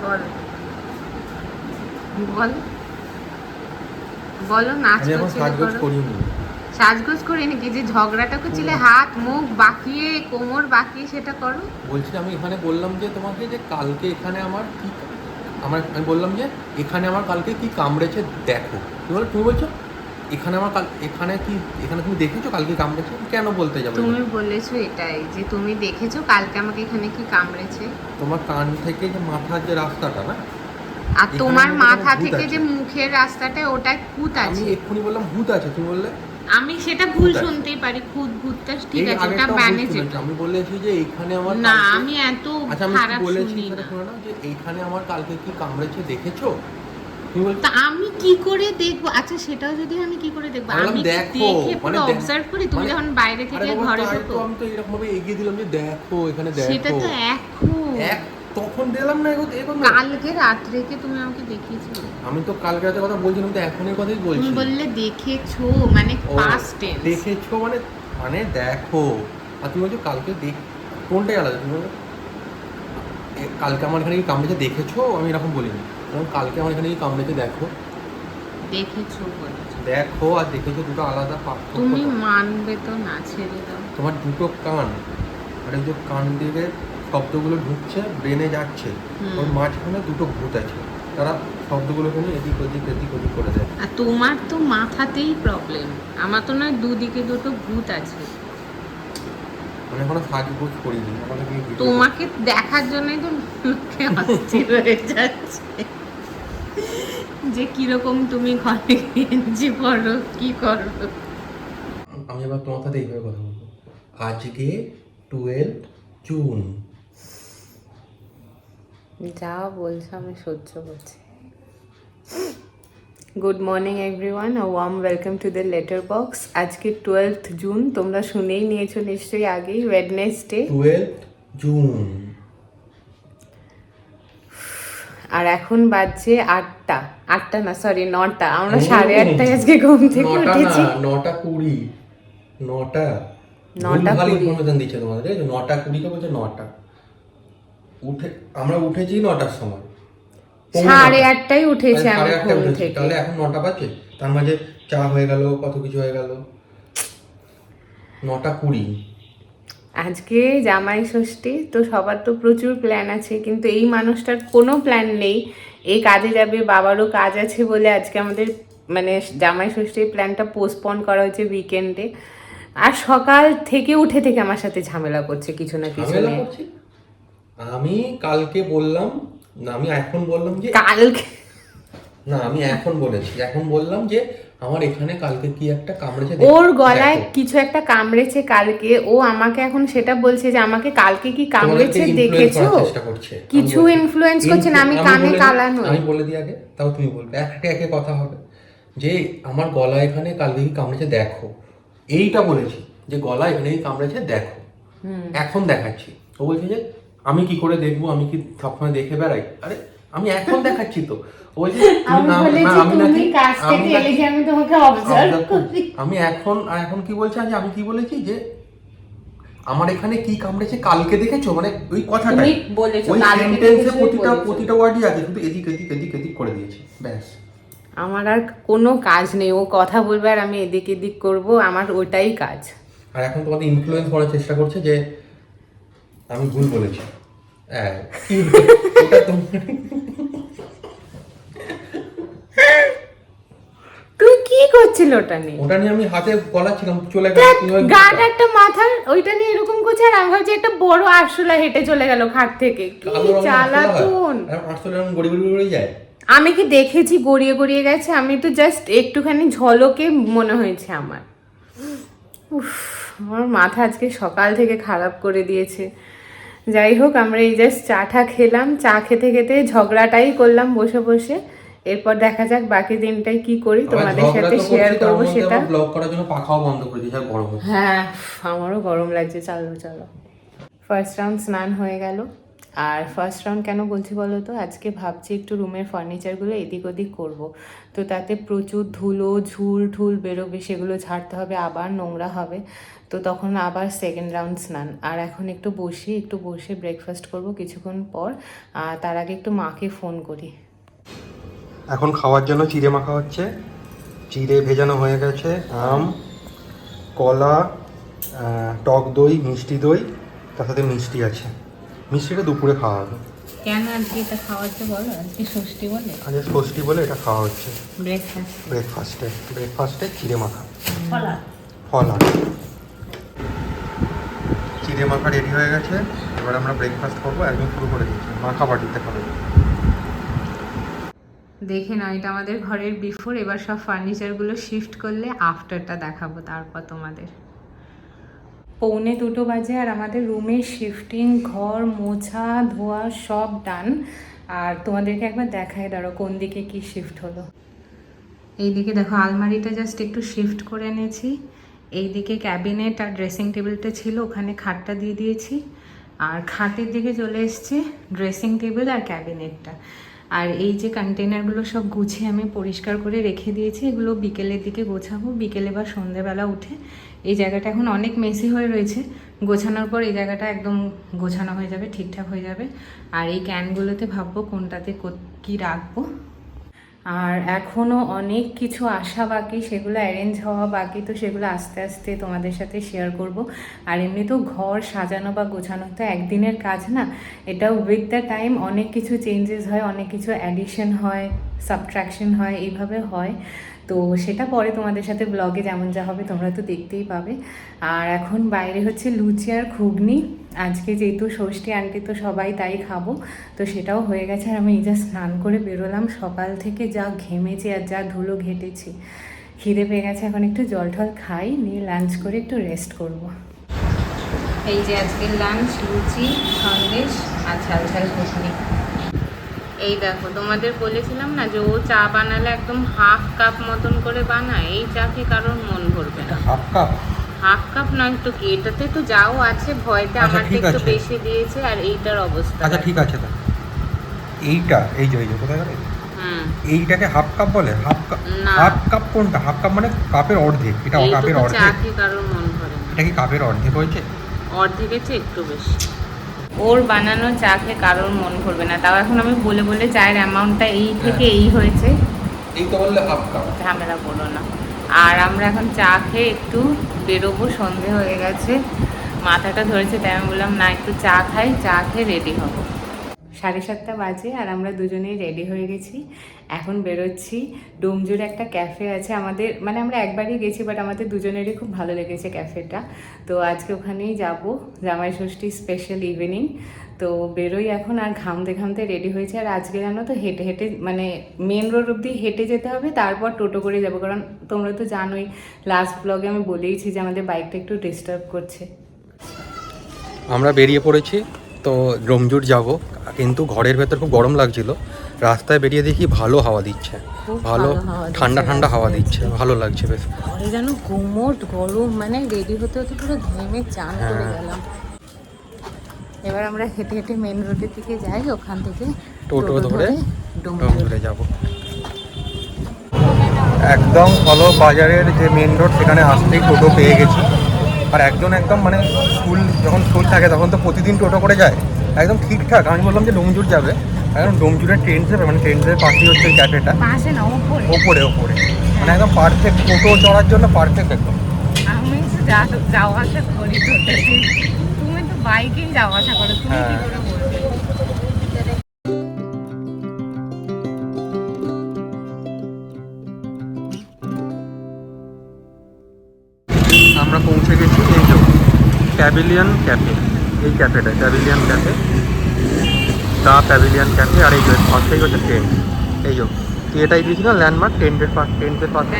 বল বল বলো, নাচ সাজগোজ করে নাকি যে ঝগড়াটা করছিলে হাত মুখ বাঁকিয়ে কোমর বাঁকিয়ে সেটা করো? বলছি আমি এখানে বললাম যে তোমাকে যে কালকে এখানে আমার কি আমি বললাম যে এখানে আমার কালকে কি কামড়েছে দেখো, তুমি বলছো এখানে আমার এখানে কি এখানে তুমি দেখেছো কালকে কামড়েছে? কেন বলতে যাবে? তুমি বলেছো এটাই যে তুমি দেখেছো কালকে আমাকে এখানে কি কামড়েছে। তোমার কান থেকে যে মাথার যে রাস্তাটা না, আর তোমার মাথা থেকে যে মুখের রাস্তাটা ওটা ভূত আছে। আমি এক্ষুনি বললাম ভূত আছে, তুমি বললে আমি সেটা ভুল শুনতেই পারি। ভূতটা ঠিক আছে, ওটা ম্যানেজেবল। আমি বলেছি যে এইখানে আমার না, আমি এত খারাপ শুনি না। শোনো না যে এইখানে আমার কালকে কি কামড়েছে দেখেছো? তা আমি কি করে দেখবো? আচ্ছা সেটাও যদি আমি কি করে দেখবো? আমি দেখে পুরো অবজার্ভ করি। তুমি যখন বাইরে থেকে ঘরে ঢোকো, আমি তো এরকম ভাবে এগিয়ে দিলাম যে দেখো এখানে দেখো। সেটা তো তখন দিলাম না এখন। কালকে রাত্রে কে তুমি আমাকে দেখিয়েছিলে? আমি তো কালকে রাতে কথা বলছিলাম, তো এখনের কথাই বলছি। তুমি বললে দেখেছো, মানে পাস্ট টেন্স। দেখেছো মানে দেখো। আর তুমি বলছো কালকে কোনটাই আলাদা? তুমি বলো কালকে আমার এখানে কি কামড়েছে দেখেছো? আমি এরকম বলিনি। কালকে আমার এখানে কি কামড়েছে দেখো। দেখেছো বলেছো। দেখো আর দেখেছো দুটো আলাদা পার্থক্য। তুমি মানবে তো না, ছেড়ে দাও। তোমার দুটো কান, আর এই যে কান দিয়ে শব্দগুলো ঢুকছে ব্রেনে যাচ্ছে, ওর মাঝখানে দুটো ভূত আছে, তারা শব্দগুলো শুনে এদিক ওদিক করে দেয়। আর তোমার তো মাথাতেই প্রবলেম, আমার তো নয় দুদিকে দুটো ভূত আছে। মানে এখনো সাজগোজ করিনি, তোমাকে দেখার জন্যই তো লোকে অস্থির হয়ে যাচ্ছে যে কিরকম তুমি ঘরে গেঞ্জি পরো, কি করো। আমি এবার তোমার সাথে এইভাবে কথা বলবো। আজকে 12 জুন। যা বলছো আমি সহ্য করছি। Good morning everyone, a warm welcome to the letter box. আজকে 12 জুন, তোমরা শুনেই নিয়েছো নিশ্চয়ই আগেই, ওয়েডনেসডে 12 জুন। আর এখন বাজছে 8টা না সরি 9টা। আমরা 8:30টায় আজকে ঘুম থেকে উঠেছি। 9:20 9টা ইনফরমেশন দিচ্ছে তোমাদের, 9:20 কে বলছে 9টা। আমরা উঠেছি 9টার সময়, 8:30টায় উঠেছি আমি ঘুম থেকে। তাহলে এখন 9টা বাজে, তার মাঝে চা হয়ে গেল, কত কিছু হয়ে গেল। 9:20 আজকে জামাই ষষ্ঠী, তো সবার তো প্রচুর প্ল্যান আছে, কিন্তু এই মানুষটার কোনো প্ল্যান নেই। এই কাজে যাবে, বাবারও কাজ আছে বলে আজকে আমাদের মানে জামাই ষষ্ঠীর প্ল্যানটা পোস্টপন করা হয়েছে উইকেন্ডে। আর সকাল থেকে উঠে থেকে আমার সাথে ঝামেলা করছে কিছু না কিছু। আমি কালকে বললাম না, আমি এখন বললাম যে কালকে না, আমি এখন বললাম যে আমার এখানে কালকে কি একটা কামড়েছে, ওর গলায় কিছু একটা কামড়েছে কালকে। ও আমাকে এখন সেটা বলছে যে আমাকে কালকে কি কামড়েছে দেখেছো? কিছু ইনফ্লুয়েন্স করছে না, আমি কানে কালা নই। আমি বলে দিই আগে, তাও তুমি বলবে, একে কথা হবে যে আমার গলা এখানে কালকে কি কামড়েছে দেখো। এইটা বলেছি যে গলা এখানে কি কামড়েছে দেখো, এখন দেখাচ্ছি। ও বলছে যে আমি কি করে দেখবো, আমি কি সবসময় দেখে বেড়াই? আরে আমি এখন দেখাচ্ছি তো। আমি এখন কি বলছি, আমি কি বলেছি যে আমার এখানে কি কামড়েছে কালকে দেখেছো, মানে ওই কথাটা ওই সেন্টেন্সে প্রতিটা ওয়ার্ডই আছে, শুধু এদিক করে দিয়েছি, ব্যাস। আমার আর কোনো কাজ নেই, ও কথা বলবে আর আমি এদিক এদিক করবো, আমার ওটাই কাজ। আর এখন তোমাকে ইনফ্লুয়েন্স করার চেষ্টা করছে যে আমি ভুল বলেছি। তুই কি করছিল ওটা নিয়ে? আমি হাতে গলাচ্ছিলাম, চলে গেল গাটা একটা মাথার, ওইটা নিয়ে এরকম করছে। আর আমি ভাবছি একটা বড় আরশোলা হেঁটে চলে গেল খাট থেকে। কি জ্বালাতন! আমি কি দেখেছি গড়িয়ে গড়িয়ে গেছে? আমি তো জাস্ট একটুখানি ঝলকে মনে হয়েছে আমার। আমার মাথা আজকে সকাল থেকে খারাপ করে দিয়েছে। যাই হোক, আমরা এই জাস্ট চাটা খেলাম, চা খেতে খেতে ঝগড়াটাই করলাম বসে বসে। এরপর দেখা যাক বাকি দিনটাই কি করি, তোমাদের সাথে শেয়ার করবো সেটা। ব্লগ করার জন্য পাখাও বন্ধ করে দিয়েছি, গরম। হ্যাঁ, আমারও গরম লাগছে। চলো ফার্স্ট রাউন্ড স্নান হয়ে গেল, আর ফার্স্ট রাউন্ড কেন বলছি বলো তো, আজকে ভাবছি একটু রুমের ফার্নিচারগুলো এদিক ওদিক করবো, তো তাতে প্রচুর ধুলো ঝুল ঠুল বেরোবে, সেগুলো ঝাড়তে হবে, আবার নোংরা হবে, তো তখন আবার সেকেন্ড রাউন্ড স্নান। আর এখন একটু বসে ব্রেকফাস্ট করব কিছুক্ষণ পর। তার আগে একটু মাকে ফোন করি। এখন খাওয়ার জন্য চিড়ে মাখা হচ্ছে। চিড়ে ভেজানো হয়ে গেছে, আম, কলা, টক দই, মিষ্টি দই, তার সাথে মিষ্টি আছে। মিষ্টিটা দুপুরে খাওয়া হবে। কেন আজকে এটা খাওয়া হচ্ছে বলো? আজকে ষষ্ঠী বলে, আজকে ষষ্ঠী বলে এটা খাওয়া হচ্ছে ব্রেকফাস্ট। ব্রেকফাস্টে চিড়ে মাখা, ফলা। ফল আর চিড়ে মাখা রেডি হয়ে গেছে। এবার আমরা ব্রেকফাস্ট করবো, একদম শুরু করে দিচ্ছি, মাখা বাটিতে খাবো। দেখে নাও, এটা আমাদের ঘরের বিফোর। এবার সব ফার্নিচারগুলো শিফট করলে আফটারটা দেখাবো তারপর তোমাদের। 1:45 বাজে আর আমাদের রুমের শিফটিং, ঘর মোছা ধোয়া সব ডান। আর তোমাদেরকে একবার দেখাই, দাঁড়ো কোন দিকে কি শিফট হলো। এইদিকে দেখো, আলমারিটা জাস্ট একটু শিফট করে এনেছি। এইদিকে ক্যাবিনেট আর ড্রেসিং টেবিলটা ছিল, ওখানে খাটটা দিয়ে দিয়েছি। আর খাটের দিকে চলে এসছে ড্রেসিং টেবিল আর ক্যাবিনেটটা। আর এই যে কন্টেনারগুলো সব গুছিয়ে আমি পরিষ্কার করে রেখে দিয়েছি, এগুলো বিকেলের দিকে গোছাবো। বিকেলে বা সন্ধেবেলা উঠে এই জায়গাটা এখন অনেক মেসি হয়ে রয়েছে, গোছানোর পর এই জায়গাটা একদম গোছানো হয়ে যাবে, ঠিকঠাক হয়ে যাবে। আর এই ক্যানগুলোতে ভাববো কোনটাতে কী রাখবো। আর এখনও অনেক কিছু আসা বাকি, সেগুলো অ্যারেঞ্জ হওয়া বাকি, তো সেগুলো আস্তে আস্তে তোমাদের সাথে শেয়ার করব। আর এমনি তো ঘর সাজানো বা গোছানো তো একদিনের কাজ না, এটা উইথ দ্য টাইম অনেক কিছু চেঞ্জেস হয়, অনেক কিছু অ্যাডিশন হয়, সাবট্রাকশন হয়, এইভাবে হয়। তো সেটা পরে তোমাদের সাথে ব্লগে যেমন যা হবে তোমরা তো দেখতেই পাবে। আর এখন বাইরে হচ্ছে লুচি আর ঘুগনি, আজকে যেহেতু ষষ্ঠী আন্টি তো সবাই তাই খাবো, তো সেটাও হয়ে গেছে। আর আমি এই যা স্নান করে বেরোলাম, সকাল থেকে যা ঘেমেছি আর যা ধুলো ঘেটেছি, খিদে পেয়ে গেছে, এখন একটু জল টল খাই, নিয়ে লাঞ্চ করে একটু রেস্ট করব। এই যে আজকের লাঞ্চ, লুচি, সন্দেশ আর ঝাল ঝাল ঘুগনি। এই দেখো, তোমাদের বলেছিলাম না যে ও চা বানালে একদম হাফ কাপ মতন করে বানায়, এই চা কি কারোর মন ভরবে না। হাফ কাপ নয় তো কি, এটাতে তো যাও আছে, ভয়তে আমারটা একটু বেশি দিয়েছে। আর এইটার অবস্থা, আচ্ছা ঠিক আছে, এইটা এই যে কোথায় গেল, এইটাকে হাফ কাপ বলে? হাফ কাপ কোনটা? হাফ কাপ মানে কাপের অর্ধেক, এটা কাপের অর্ধেক। চা কি কারোর মন ভরে না? এটা কি কাপের অর্ধেক হয়েছে? অর্ধেকের চেয়ে একটু বেশি। ওর বানানো চা খেয়ে কারোর মন ভরবে না, তাও এখন আমি বলে বলে চায়ের অ্যামাউন্টটা এই থেকে এই হয়েছে, এই তো বললে হাফ কাপ, ঝামেলা করো না। আর আমরা এখন চা খেয়ে একটু বেরোবো, সন্ধে হয়ে গেছে, মাথাটা ধরেছে, তাই আমি বললাম না একটু চা খাই, চা খেয়ে রেডি হব। 7:30 বাজে আর আমরা দুজনেই রেডি হয়ে গেছি, এখন বেরোচ্ছি। ডোমজুড়ে একটা ক্যাফে আছে আমাদের, মানে আমরা একবারই গেছি, বাট আমাদের দুজনেরই খুব ভালো লেগেছে ক্যাফেটা, তো আজকে ওখানেই যাব। জামাই ষষ্ঠী স্পেশাল ইভিনিং, তো বেরোই এখন। আর ঘামতে ঘামতে রেডি হয়েছে। আর আজকে জানো তো হেঁটে হেঁটে, মানে মেন রোড অব্দি হেঁটে যেতে হবে, তারপর টোটো করে যাবো, কারণ তোমরা তো জানোই লাস্ট ব্লগে আমি বলেইছি যে আমাদের বাইকটা একটু ডিস্টার্ব করছে। আমরা বেরিয়ে পড়েছি, তো ডোমজুড় যাব, কিন্তু ঘরের ভেতর খুব গরম লাগছিল। রাস্তায় বেরিয়ে দেখি ভালো হাওয়া দিচ্ছে, ভালো ঠান্ডা ঠান্ডা হাওয়া দিচ্ছে, ভালো লাগছে বেশ। ঘরে যেন গুমোট গরম, মানে রেডি হতে হতে পুরো ঘেমে চান করে গেলাম। এবার আমরা হেঁটে হেঁটে মেন রোডের দিকে যাই, ওখান থেকে টোটো ধরে ডোমজুড়ে যাব। একদম ফলো বাজারের যে মেন রোড, সেখানে আসতেই টোটো পেয়ে গেছি। আর একদম মানে যখন স্কুল থাকে তখন তো প্রতিদিন টোটো করে যায়, একদম ঠিকঠাক। আমি বললাম যে ডোমজুড় যাবে, একদম ডোমজুড়ের ট্রেন যাবে, মানে ট্রেনের পাশেই হচ্ছে এই ক্যাফেটা, ওপরে মানে একদম পারফেক্ট, টোটো চড়ার জন্য পারফেক্ট একদম। আমি যাওয়া আসা করি, তুমি তো বাইকেই যাওয়া আসা করো, তুমি কি করে বলবে? আমরা পৌঁছে গেছি এই যে প্যাভিলিয়ন ক্যাফে, এই ক্যাফেটা প্যাভিলিয়ন ক্যাফে, প্যাভিলিয়ন ক্যাফে। আর এই যে পাশেই হচ্ছে ট্রেন, এই যে এটাই দিয়েছিল ল্যান্ডমার্ক, টেন্টের পাশে।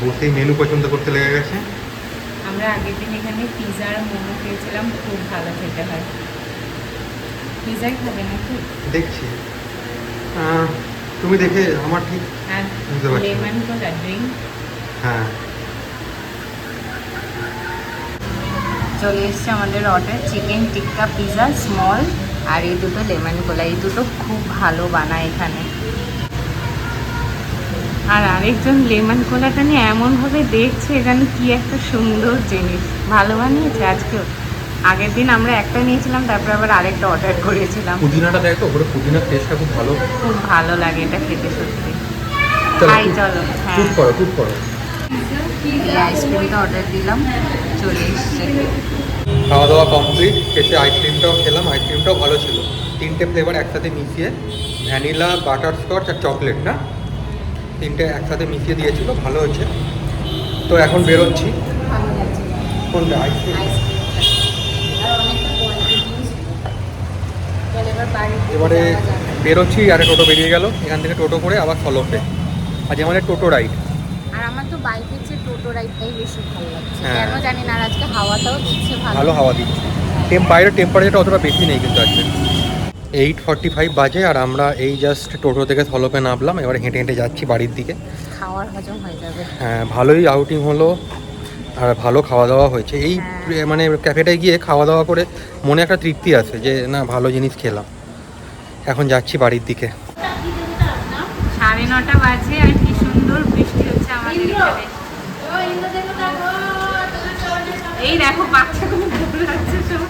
বসেই মেনু পছন্দ করতে লেগে গেছে। আমরা আগের দিন এখানে পিৎজা আর মোমো খেয়েছিলাম, খুব ভালো খেতে হয়। পিৎজাই খাবে নাকি? দেখছি, তুমি দেখে আমার ঠিক আর বুঝতে পারছি না। লেমন কোলা ড্রিঙ্ক হ্যাঁ, চলে এসছে আমাদের অর্ডার, চিকেন টিক্কা পিৎজা স্মল আর এই দুটো লেমন কোলা। এই দুটো খুব ভালো বানায় এখানে। আর আরেকজন লেমন কোলাটা নিয়ে এমনভাবে দেখছে যেন কি একটা সুন্দর জিনিস। ভালো বানিয়েছে আজকেও। আগের দিন আমরা একটা নিয়েছিলাম, তারপর আবার আরেকটা অর্ডার করেছিলাম। পুদিনাটা দেখো, ওপরে পুদিনার টেস্টটা খুব ভালো। খুব ভালো লাগে এটা খেতে সত্যি। চলো খাই চলো। হ্যাঁ, কুক করো। এই আইসক্রিমটা অর্ডার দিলাম, চলে এসছে। খাওয়া দাওয়া কমপ্লিট, শেষে আইসক্রিমটাও খেলাম। আইসক্রিমটাও ভালো ছিল, 3টে ফ্লেভার একসাথে মিশিয়ে, ভ্যানিলা, বাটারস্কচ আর চকলেট, না 3টে একসাথে মিশিয়ে দিয়েছিল, ভালো হয়েছে। তো এখন বেরোচ্ছি। ভালো লাগছে কোনটা? আইসক্রিম। এবারে বেরোচ্ছি, আর টোটো বেরিয়ে গেল। এখান থেকে টোটো করে আবার সলপে। আজ আমাদের টোটো রাইড। আর আমার তো বাইকের চেয়ে টোটো রাইডটাই বেশি ভালো লাগছে, হ্যাঁ। কেন জানি না। আর আজকে হাওয়াটাও দিচ্ছে ভালো হাওয়া দিচ্ছে। বাইরের টেম্পারেচারটা অতটা বেশি নেই কিন্তু আজকে। 8:45 বাজে, আর আমরা এই জাস্ট টোটো থেকে সলপে নামলাম। এবারে হেঁটে হেঁটে যাচ্ছি বাড়ির দিকে। খাওয়ার হজম হয়ে যাবে। হ্যাঁ, ভালোই আউটিং হলো, আর ভালো খাওয়া দাওয়া হয়েছে। এই মানে ক্যাফেটায় গিয়ে খাওয়া দাওয়া করে মনে একটা তৃপ্তি আছে যে না, ভালো জিনিস খেলাম। এখন যাচ্ছি বাড়ির দিকে। 9:30 বাজে, আর কি সুন্দর বৃষ্টি হচ্ছে আমাদের এখানে। এই দেখো বাচ্চাগুলো দৌড়াচ্ছে সব।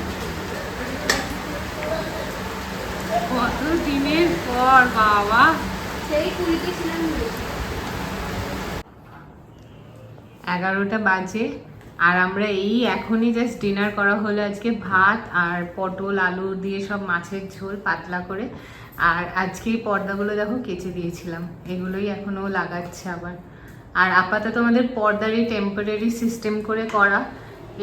কত দিনের পর বাবা। 11টা বাজে, আর আমরা এই এখনই জাস্ট ডিনার করা হলো। আজকে ভাত আর পটল আলু দিয়ে সব মাছের ঝোল পাতলা করে। আর আজকে এই পর্দাগুলো দেখো কেচে দিয়েছিলাম, এগুলোই এখনো লাগাচ্ছে আবার। আর আপাতত আমাদের পর্দারই টেম্পোরারি সিস্টেম করে করা।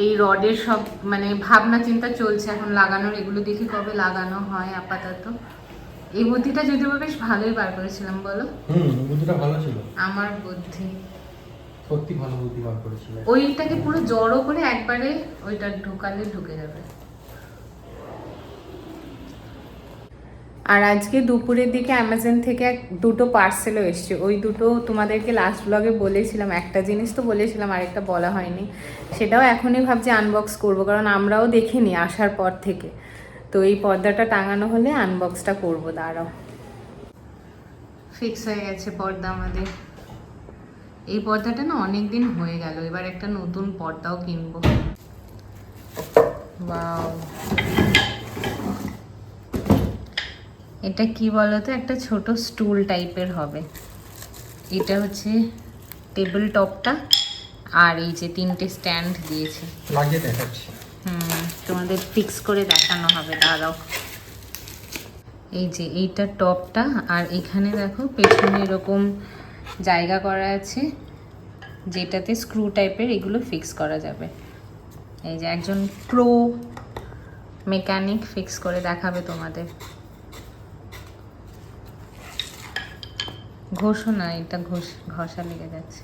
এই রডের সব মানে ভাবনা চিন্তা চলছে এখন লাগানোর, এগুলো দেখি কবে লাগানো হয়। আপাতত এই বুদ্ধিটা যদিও বেশ ভালোই বার করেছিলাম, বলো? বুদ্ধিটা ভালো ছিল। আমার বুদ্ধি সত্যি ভালো বুদ্ধি বার করেছিল। ওইটাকে পুরো জড়ো করে একবারে ওইটা ঢোকালে ঢুকে যাবে। আর আজকে দুপুরের দিকে অ্যামাজন থেকে দুটো পার্সেলও এসছে। ওই দুটো তোমাদেরকে লাস্ট ব্লগে বলেছিলাম, একটা জিনিস তো বলেছিলাম, আরেকটা বলা হয়নি। সেটাও এখনই ভাবছি আনবক্স করব, কারণ আমরাও দেখিনি আসার পর থেকে। তো এই পর্দাটা টাঙানো হলে আনবক্সটা করব। দাঁড়াও, ফিক্স হয়ে গেছে পর্দা আমাদের। এই পর্দাটা না অনেক দিন হয়ে গেল, এবার একটা নতুন পর্দাও কিনবো। ওয়াও, এটা কি বলতো, একটা ছোট স্টুল টাইপের হবে। এটা হচ্ছে টেবিল টপটা, আর এই যে 3টে স্ট্যান্ড দিয়েছে। লাগিয়ে দেখাচ্ছি। তোমাদের ফিক্স করে দেখানো হবে, দাঁড়াও। এই যে এইটা টপটা, আর এখানে দেখো পেছনে এরকম জায়গা করা আছে, যেটাতে স্ক্রু টাইপের এগুলো ফিক্স করা যাবে। এই যে একজন প্রো মেকানিক ফিক্স করে দেখাবে তোমাদের। ঘষো না, এটা ঘষা লেগে যাচ্ছে।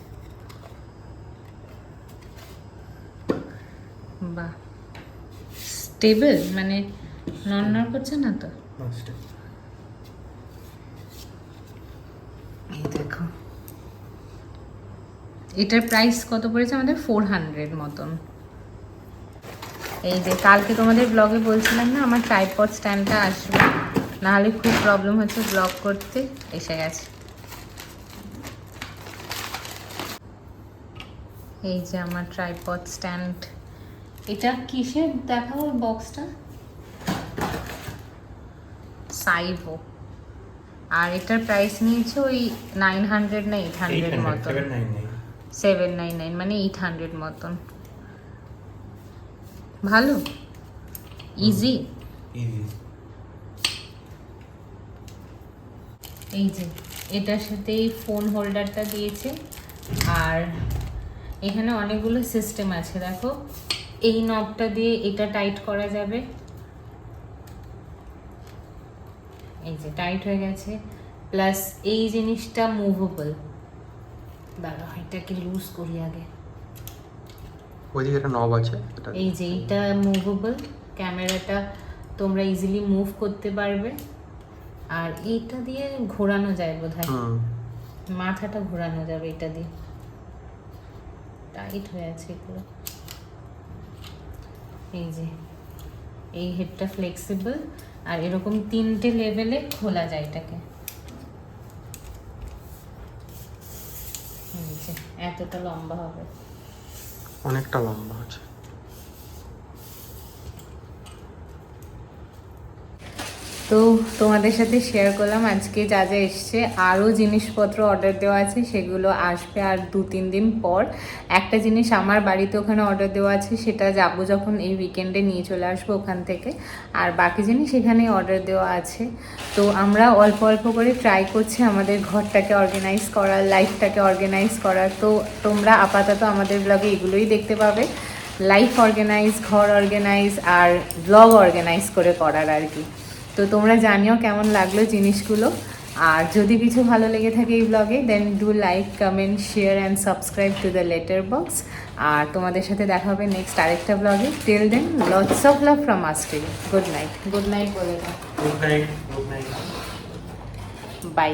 বাহ, স্টেবল, মানে নড়নড় করছে না তো? এই দেখো, এটার প্রাইস কত পড়েছে আমাদের? 400 মতন। এই যে কালকে তোমাদের ব্লগে বলছিলাম না আমার ট্রাইপড স্ট্যান্ডটা আসবে, নাহলে খুব প্রবলেম হচ্ছে ব্লগ করতে। এসে গেছে। এই যে আমার ট্রাইপড স্ট্যান্ড। এটা কিসের দেখাও বক্সটা? সাইভো। আর এটার প্রাইস নিয়েছে ওই 900 না 800 মতন। 799 মানে 800 মতন। ভালো, ইজি। এই যে এটার সাথে ফোন হোল্ডারটা দিয়েছে, আর এখানে অনেকগুলো সিস্টেম আছে। দেখো, এই নবটা দিয়ে এটা টাইট করা যাবে। এই যে টাইট হয়ে গেছে, প্লাস এই জিনিসটা মুভেবল, দাঁড়াও এটাকে লুজ করি আগে। ওইদিকে একটা নব আছে এটা এই যে এইটা মুভেবল, ক্যামেরাটা তোমরা ইজিলি মুভ করতে পারবে। আর এইটা দিয়ে ঘোরানো যায় বোধহয়, মাথাটা ঘোরানো যাবে এটা দিয়ে। টাইট হয়ে আছে পুরো। এই যে এই হেডটা ফ্লেক্সিবল, আর এরকম 3টে লেভেলে খোলা যায় এটাকে। এই যে এতটা লম্বা হবে, অনেকটা লম্বা আছে। তো তোমাদের সাথে শেয়ার করলাম আজকে যা যা এসছে। আরও জিনিসপত্র অর্ডার দেওয়া আছে, সেগুলো আসবে আর 2-3 দিন পর। একটা জিনিস আমার বাড়িতে ওখানে অর্ডার দেওয়া আছে, সেটা যাবো যখন এই উইকেন্ডে নিয়ে চলে আসবো ওখান থেকে। আর বাকি জিনিস এখানে অর্ডার দেওয়া আছে। তো আমরা অল্প অল্প করে ট্রাই করছি আমাদের ঘরটাকে অর্গানাইজ করার, লাইফটাকে অর্গানাইজ করার। তো তোমরা আপাতত আমাদের ব্লগে এগুলোই দেখতে পাবে, লাইফ অর্গানাইজ, ঘর অর্গানাইজ আর ব্লগ অর্গানাইজ করে করার আর কি। তো তোমরা জানিও কেমন লাগলো জিনিসগুলো। আর যদি কিছু ভালো লেগে থাকে এই ব্লগে, then do like, comment, share and subscribe to the letter box. আর তোমাদের সাথে দেখা হবে নেক্সট আরেকটা ব্লগে। Till then, lots of love from us to you. Good night. Good night বলে দাও। Good night. Good night. By.